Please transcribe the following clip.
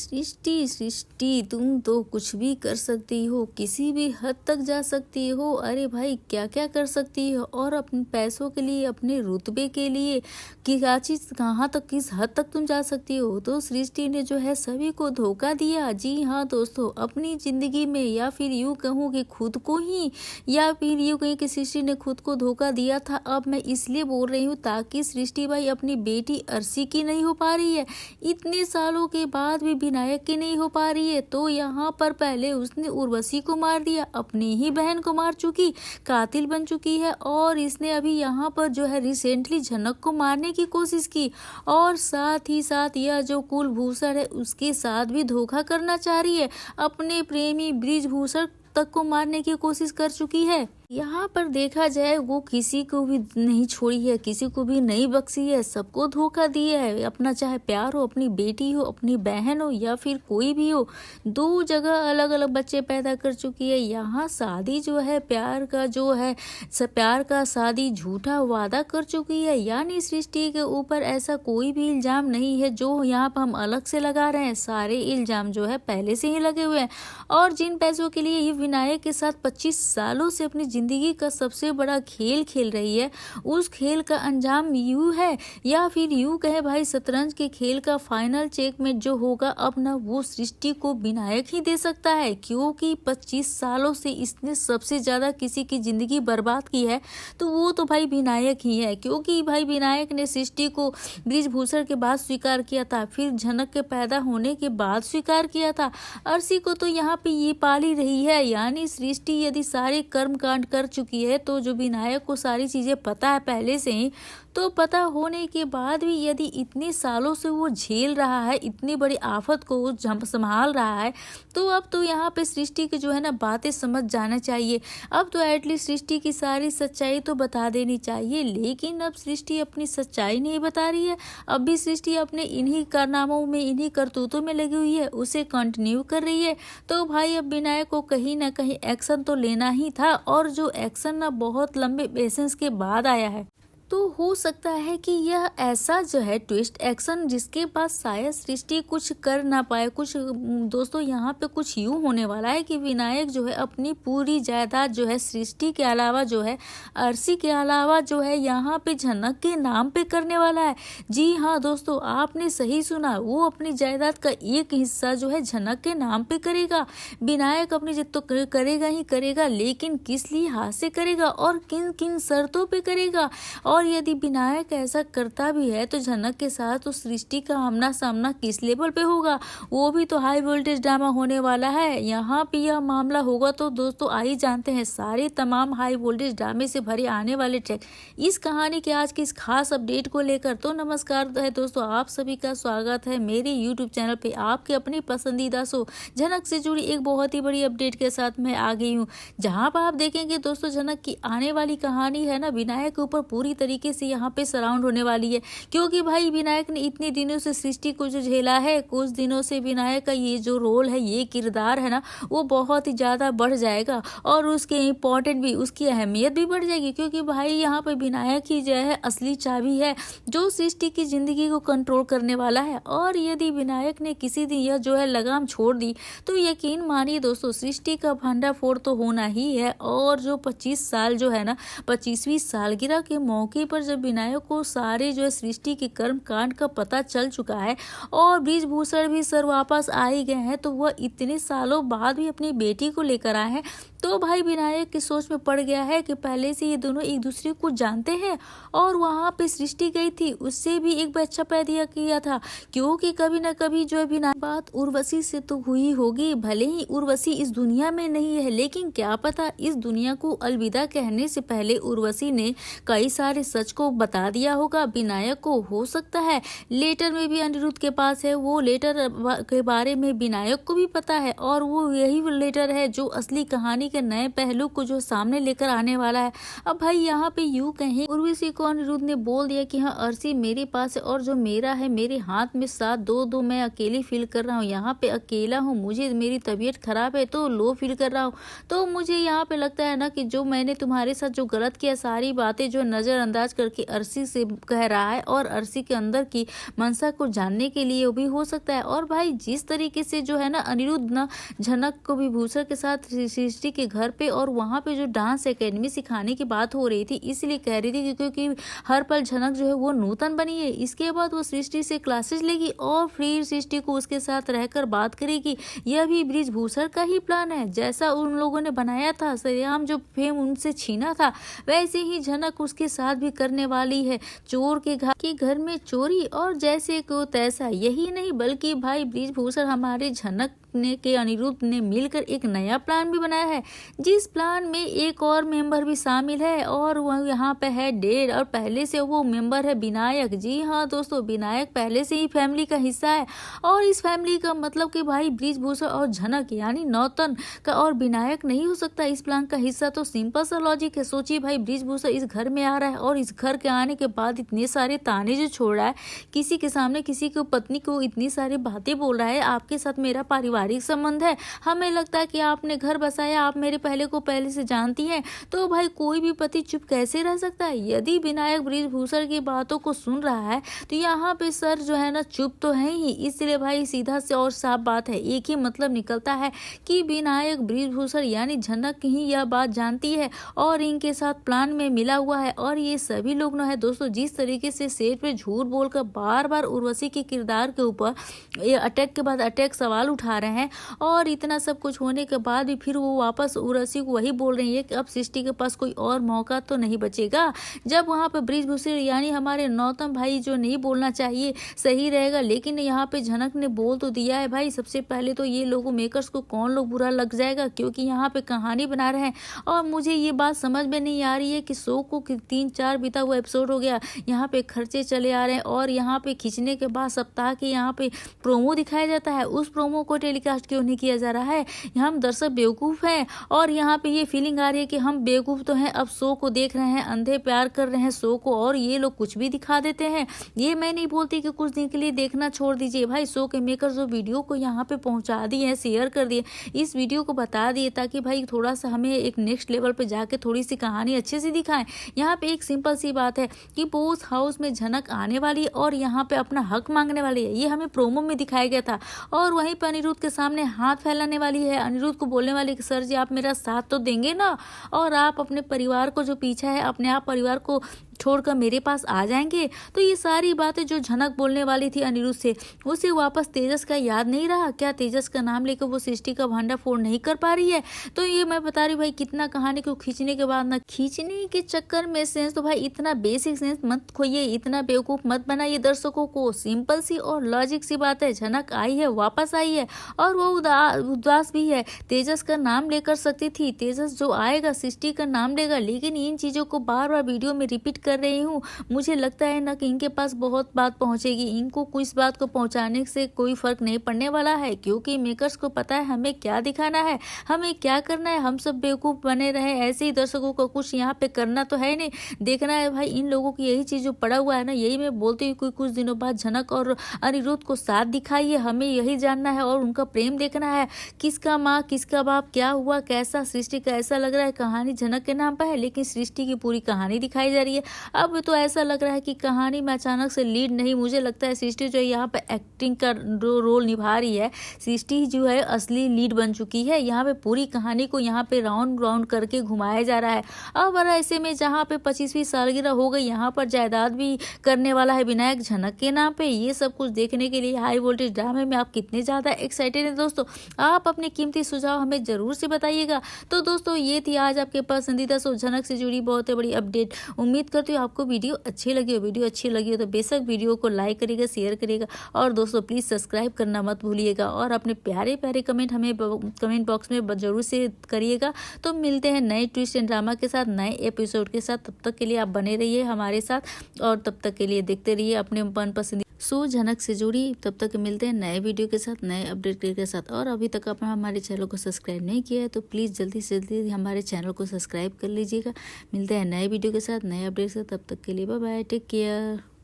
सृष्टि सृष्टि तुम तो कुछ भी कर सकती हो, किसी भी हद तक जा सकती हो। अरे भाई क्या क्या कर सकती हो, और अपने पैसों के लिए, अपने रुतबे के लिए कि क्या चीज कहाँ तक, किस हद तक तुम जा सकती हो। तो सृष्टि ने जो है सभी को धोखा दिया। जी हाँ दोस्तों, अपनी जिंदगी में, या फिर यूं कहूँ कि खुद को ही, या फिर यूं कहीं कि सृष्टि ने खुद को धोखा दिया था। अब मैं इसलिए बोल रही हूँ ताकि सृष्टि भाई अपनी बेटी अर्शी की नहीं हो पा रही है, इतने सालों के बाद भी विनायक की नहीं हो पा रही है। तो यहाँ पर पहले उसने उर्वशी को मार दिया, अपनी ही बहन को मार चुकी, कातिल बन चुकी है। और इसने अभी यहाँ पर जो है रिसेंटली झनक को मारने की कोशिश की, और साथ ही साथ यह जो कुलभूषण है उसके साथ भी धोखा करना चाह रही है। अपने प्रेमी बृजभूषण तक को मारने की कोशिश कर चुकी है। यहाँ पर देखा जाए वो किसी को भी नहीं छोड़ी है, किसी को भी नहीं बख्शी है, सबको धोखा दिया है। अपना चाहे प्यार हो, अपनी बेटी हो, अपनी बहन हो, या फिर कोई भी हो, दो जगह अलग अलग बच्चे पैदा कर चुकी है। यहाँ शादी जो है प्यार का जो है प्यार का शादी झूठा वादा कर चुकी है। यानी सृष्टि के ऊपर ऐसा कोई भी इल्जाम नहीं है जो यहाँ पर हम अलग से लगा रहे हैं, सारे इल्जाम जो है पहले से ही लगे हुए हैं। और जिन पैसों के लिए ये विनायक के साथ 25 सालों से अपनी जिंदगी का सबसे बड़ा खेल खेल रही है, उस खेल का अंजाम यूं है, या फिर यूं कहे भाई शतरंज के खेल का फाइनल चेकमेट जो होगा अब ना, वो सृष्टि को विनायक ही दे सकता है। क्योंकि 25 सालों से इसने सबसे ज्यादा किसी की जिंदगी बर्बाद की है तो वो तो भाई विनायक ही है। क्योंकि भाई विनायक ने सृष्टि को बृजभूषण के बाद स्वीकार किया था, फिर झनक के पैदा होने के बाद स्वीकार किया था, अर्शी को तो यहाँ पे ये पाली रही है। यानी सृष्टि यदि सारे कर्म कांड कर चुकी है, तो जो विनायक को सारी चीजें पता है पहले से ही, तो पता होने के बाद भी यदि इतने सालों से वो झेल रहा है, इतनी बड़ी आफत को वो संभाल रहा है, तो अब तो यहाँ पे सृष्टि की जो है ना बातें समझ जाना चाहिए। अब तो एटलीस्ट सृष्टि की सारी सच्चाई तो बता देनी चाहिए। लेकिन अब सृष्टि अपनी सच्चाई नहीं बता रही है, अब भी सृष्टि अपने इन्हीं कारनामों में, इन्हीं करतूतों में लगी हुई है, उसे कंटिन्यू कर रही है। तो भाई अब विनायक को कहीं ना कहीं एक्शन तो लेना ही था, और जो एक्शन ना बहुत लंबे पेशेंस के बाद आया है। तो हो सकता है कि यह ऐसा जो है ट्विस्ट एक्शन जिसके पास शायद सृष्टि कुछ कर ना पाए। कुछ दोस्तों यहाँ पे कुछ यूं होने वाला है कि विनायक जो है अपनी पूरी जायदाद जो है सृष्टि के अलावा जो है, अर्शी के अलावा जो है यहाँ पे झनक के नाम पे करने वाला है। जी हाँ दोस्तों, आपने सही सुना, वो अपनी जायदाद का एक हिस्सा जो है झनक के नाम पे करेगा। विनायक अपनी जिद तो करेगा ही करेगा, लेकिन किस लिहाज से करेगा और किन किन शर्तों पे करेगा। और यदि विनायक ऐसा करता भी है तो झनक के साथ तो सृष्टि का आमना सामना किस लेवल पे होगा, वो भी तो हाई वोल्टेज ड्रामा होने वाला है। यहाँ पे यह मामला होगा तो दोस्तों आई जानते हैं सारे तमाम हाई वोल्टेज ड्रामे से भरे आने वाले ट्रैक इस कहानी के आज की इस खास अपडेट को लेकर। तो नमस्कार है दोस्तों, आप सभी का स्वागत है मेरे यूट्यूब चैनल पे। आपके अपनी पसंदीदा शो झनक से जुड़ी एक बहुत ही बड़ी अपडेट के साथ मैं आ गई हूँ, जहाँ पर आप देखेंगे दोस्तों झनक की आने वाली कहानी है ना, विनायक के ऊपर पूरी तरीके से यहाँ पे सराउंड होने वाली है। क्योंकि भाई विनायक ने इतने दिनों से सृष्टि को जो झेला है, कुछ दिनों से विनायक का ये जो रोल है, ये किरदार है ना, वो बहुत ही ज्यादा बढ़ जाएगा, और उसके इम्पोर्टेंट भी, उसकी अहमियत भी बढ़ जाएगी। क्योंकि भाई यहाँ पे विनायक ही जो है असली चाबी है जो सृष्टि की जिंदगी को कंट्रोल करने वाला है। और यदि विनायक ने किसी दिन यह जो है लगाम छोड़ दी तो यकीन मानिए दोस्तों, सृष्टि का भांडाफोड़ तो होना ही है। और जो 25 साल जो है ना, 25वीं सालगिरह के मौके पर जब विनायक को सारे जो है सृष्टि के कर्म कांड का पता चल चुका है, और बृजभूषण भी सर वापस आ ही गए हैं, तो वह इतने सालों बाद भी अपनी बेटी को लेकर आए हैं। तो भाई विनायक की सोच में पड़ गया है कि पहले से ये दोनों एक दूसरे को जानते हैं, और वहां पे सृष्टि गई थी, उससे भी एक बच्चा पैदा किया था। क्योंकि कभी ना कभी जो है विनायक बात उर्वशी से तो हुई होगी, भले ही उर्वशी इस दुनिया में नहीं है, लेकिन क्या पता इस दुनिया को अलविदा कहने से पहले उर्वशी ने कई सारे सच को बता दिया होगा विनायक को। हो सकता है लेटर में भी अनिरुद्ध के पास है, वो लेटर के बारे में विनायक को भी पता है, और वो यही लेटर है जो असली कहानी के नए पहलू को जो सामने लेकर आने वाला है। अब भाई यहाँ पे यूं कहें, उर्वशी को अनिरुद्ध ने बोल दिया कि हाँ अर्शी मेरे पास है, और जो मेरा है मेरे हाथ में साथ दो दो, मैं अकेली फील कर रहा हूँ, यहाँ पे अकेला हूँ, मुझे मेरी तबीयत खराब है तो लो फील कर रहा हूँ। तो मुझे यहाँ पे लगता है ना कि जो मैंने तुम्हारे साथ जो गलत किया, सारी बातें जो नजरअंदाज अंदाज करके अर्शी से कह रहा है और अर्शी के अंदर की मंशा को जानने के लिए भी हो सकता है। और भाई जिस तरीके से जो है ना अनिरुद्ध ना झनक को विभूषण के साथ सृष्टि के घर पे और वहाँ पे जो डांस एकेडमी सिखाने की बात हो रही थी, इसलिए कह रही थी क्योंकि हर पल झनक जो है वो नूतन बनी है। इसके बाद वो सृष्टि से क्लासेस लेगी और फिर सृष्टि को उसके साथ रहकर बात करेगी। यह भी बृजभूषण का ही प्लान है। जैसा उन लोगों ने बनाया था, सरेआम जो फेम उनसे छीना था, वैसे ही झनक उसके साथ भी करने वाली है। चोर के घर में चोरी और जैसे को तैसा। यही नहीं बल्कि भाई बृजभूषण हमारे झनक के अनिरुद्ध ने मिलकर एक नया प्लान भी बनाया है, जिस प्लान में एक और मेंबर भी शामिल है और वह यहाँ पे है डेड और पहले से वो मेंबर है विनायक। जी हाँ दोस्तों, विनायक पहले से ही फैमिली का हिस्सा है और इस फैमिली का मतलब कि भाई बृजभूषण और झनक यानी नौतन का और विनायक नहीं हो सकता इस प्लान का हिस्सा। तो सिंपल सा लॉजिक है। सोचिए भाई बृजभूषण इस घर में आ रहा है और इस घर के आने के बाद इतने सारे ताने जो छोड़ रहा है, किसी के सामने किसी को पत्नी को इतनी सारी बातें बोल रहा है, आपके साथ मेरा पारिवारिक संबंध है, हमें लगता है कि आपने घर बसाया, आप मेरे पहले से जानती हैं। तो भाई कोई भी पति चुप कैसे रह सकता है? यदि विनायक बृजभूषण की बातों को सुन रहा है तो यहाँ पे सर जो है ना चुप तो है ही। इसलिए भाई सीधा से और साफ बात है, एक ही मतलब निकलता है कि विनायक बृजभूषण यानी झनक ही यह बात जानती है और इनके साथ प्लान में मिला हुआ है। और ये सभी लोग ना है दोस्तों, जिस तरीके से सेट पे झूठ बोलकर बार बार उर्वशी के किरदार के ऊपर ये अटैक के बाद अटैक सवाल उठा रहे हैं और इतना सब कुछ होने के बाद भी फिर वो वापस उर्वशी को वही बोल रही है कि अब सृष्टि के पास कोई और मौका तो नहीं बचेगा। जब वहाँ पे बृजभूषण यानी हमारे नौतम भाई जो नहीं बोलना चाहिए सही रहेगा, लेकिन यहाँ पे झनक ने बोल तो दिया है। भाई सबसे पहले तो ये लोगों मेकर्स को कौन लोग बुरा लग जाएगा, क्योंकि यहाँ पे कहानी बना रहे हैं और मुझे ये बात समझ में नहीं आ रही है कि शो को 3-4 बीता हुआ एपिसोड हो गया, यहाँ पे खर्चे चले आ रहे हैं और यहाँ पे खींचने के बाद सप्ताह के यहाँ पे प्रोमो दिखाया जाता है, उस प्रोमो को टेलीकास्ट क्यों नहीं किया जा रहा है? हम दर्शक बेवकूफ हैं और यहाँ पे ये फीलिंग आ रही है कि हम बेवकूफ तो हैं, अब शो को देख रहे हैं, अंधे प्यार कर रहे हैं शो को और ये लोग कुछ भी दिखा देते हैं। ये मैं नहीं बोलती कि कुछ दिन के लिए देखना छोड़ दीजिए। भाई शो के मेकर जो वीडियो को यहाँ पे पहुंचा दिए, शेयर कर दिए, इस वीडियो को बता दिए ताकि भाई थोड़ा सा हमें एक नेक्स्ट लेवल पे जाके थोड़ी सी कहानी अच्छे से दिखाएं। यहाँ पे एक सिंपल सी बात है कि बोस हाउस में झनक आने वाली है और यहाँ पे अपना हक मांगने वाली है, ये हमें प्रोमो में दिखाया गया था। और वहीं पर अनिरुद्ध के सामने हाथ फैलाने वाली है, अनिरुद्ध को बोलने वाली कि सर जी आप मेरा साथ तो देंगे ना, और आप अपने परिवार को जो पीछा है अपने आप परिवार को छोड़कर मेरे पास आ जाएंगे। तो ये सारी बातें जो झनक बोलने वाली थी अनिरुद्ध से, उसे वापस तेजस का याद नहीं रहा क्या? तेजस का नाम लेकर वो सृष्टि का भंडाफोड़ नहीं कर पा रही है? तो ये मैं बता रही भाई कितना कहानी को खींचने के बाद ना खींचने के चक्कर में सेंस, तो भाई इतना बेसिक सेंस मत खोइए, इतना बेवकूफ मत बनाइए दर्शकों को। सिंपल सी और लॉजिक सी बात है, झनक आई है, वापस आई है और वो उदास भी है। तेजस का नाम लेकर सकती थी, तेजस जो आएगा सृष्टि का नाम लेगा, लेकिन इन चीजों को बार बार वीडियो में रिपीट कर रही हूँ। मुझे लगता है ना कि इनके पास बहुत बात पहुंचेगी, इनको कुछ बात को पहुंचाने से कोई फर्क नहीं पड़ने वाला है, क्योंकि मेकर्स को पता है हमें क्या दिखाना है, हमें क्या करना है। हम सब बेवकूफ बने रहे ऐसे ही, दर्शकों को कुछ यहाँ पे करना तो है नहीं, देखना है भाई इन लोगों की यही चीज जो पड़ा हुआ है ना, यही मैं बोलती हूँ कुछ दिनों बाद झनक और अनिरुद्ध को साथ दिखाइए, हमें यही जानना है और उनका प्रेम देखना है, किसका माँ किसका बाप, क्या हुआ कैसा। सृष्टि का ऐसा लग रहा है कहानी झनक के नाम पर है, लेकिन सृष्टि की पूरी कहानी दिखाई जा रही है। अब तो ऐसा लग रहा है कि कहानी में अचानक से लीड नहीं, मुझे लगता है सृष्टि जो है यहाँ पे एक्टिंग का रोल निभा रही है, सृष्टि जो है असली लीड बन चुकी है। यहाँ पे पूरी कहानी को यहाँ पे राउंड राउंड करके घुमाया जा रहा है। अब ऐसे में जहाँ पे 25वीं सालगिरह हो गई, यहाँ पर जायदाद भी करने वाला है विनायक झनक के नाम पे। ये सब कुछ देखने के लिए हाई वोल्टेज ड्रामे में आप कितने ज्यादा एक्साइटेड हैं दोस्तों? आप अपने कीमती सुझाव हमें जरूर से बताइएगा। तो दोस्तों ये थी आज आपके पसंदीदा शो झनक से जुड़ी बहुत बड़ी अपडेट। उम्मीद करती हूँ आपको वीडियो अच्छी लगी हो। वीडियो अच्छी लगी हो तो बेशक वीडियो को लाइक करिएगा, शेयर करिएगा और दोस्तों प्लीज सब्सक्राइब करना मत भूलिएगा और अपने प्यारे प्यारे कमेंट हमें कमेंट बॉक्स में जरूर से करिएगा। तो मिलते हैं नए ट्विस्ट एंड ड्रामा के साथ, नए एपिसोड के साथ। तब तक के लिए आप बने रहिए हमारे साथ और तब तक के लिए देखते रहिए अपने मनपसंद शो झनक से जुड़ी। तब तक मिलते हैं नए वीडियो के साथ, नए अपडेट के साथ। और अभी तक आपने हमारे चैनल को सब्सक्राइब नहीं किया है तो प्लीज़ जल्दी से जल्दी हमारे चैनल को सब्सक्राइब कर लीजिएगा। मिलते हैं नए वीडियो के साथ, नए अपडेट के साथ। तब तक के लिए बाय बाय, टेक केयर।